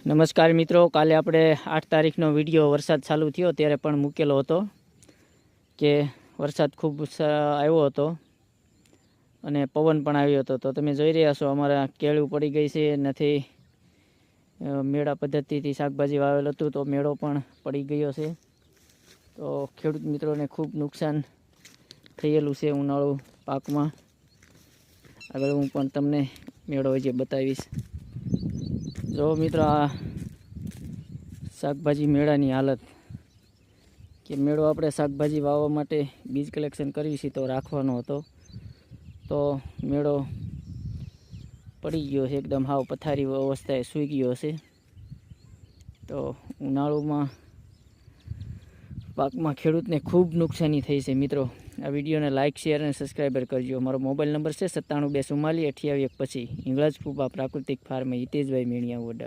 નમસ્કાર મિત્રો, કાલે આપણે 8 તારીખનો વિડીયો વરસાદ ચાલુ થયો ત્યારે પણ મૂકેલો હતો કે વરસાદ ખૂબ આવ્યો હતો અને પવન પણ આવ્યો હતો. તો તમે જોઈ રહ્યા છો અમારા કેળું પડી ગઈ છે. નથી મેળા પદ્ધતિથી શાકભાજી વાવેલું હતું તો મેળો પણ પડી ગયો છે. તો ખેડૂત મિત્રોને ખૂબ નુકસાન થયેલું છે ઉનાળુ પાકમાં. આગળ હું પણ તમને મેળો વિશે બતાવીશ. જો મિત્રો, આ શાકભાજી મેળાની હાલત કે મેળો આપણે શાકભાજી વાવવા માટે બીજ કલેક્શન કરવી છે તો રાખવાનો હતો, તો મેળો પડી ગયો છે. એકદમ હાવ પથારી અવસ્થાએ સૂઈ ગયો છે. તો ઉનાળુમાં પાકમાં ખેડૂતને ખૂબ નુકસાની થઈ છે. મિત્રો, આ વિડીયોને લાઇક, શેર અને સબસ્ક્રાઈબર કરજો. મારો મોબાઈલ નંબર છે 97 244 28 1. હિંગળાજ ફૂબા પ્રાકૃતિક ફાર્મ, હિતેશભાઈ મેણિયા વડા.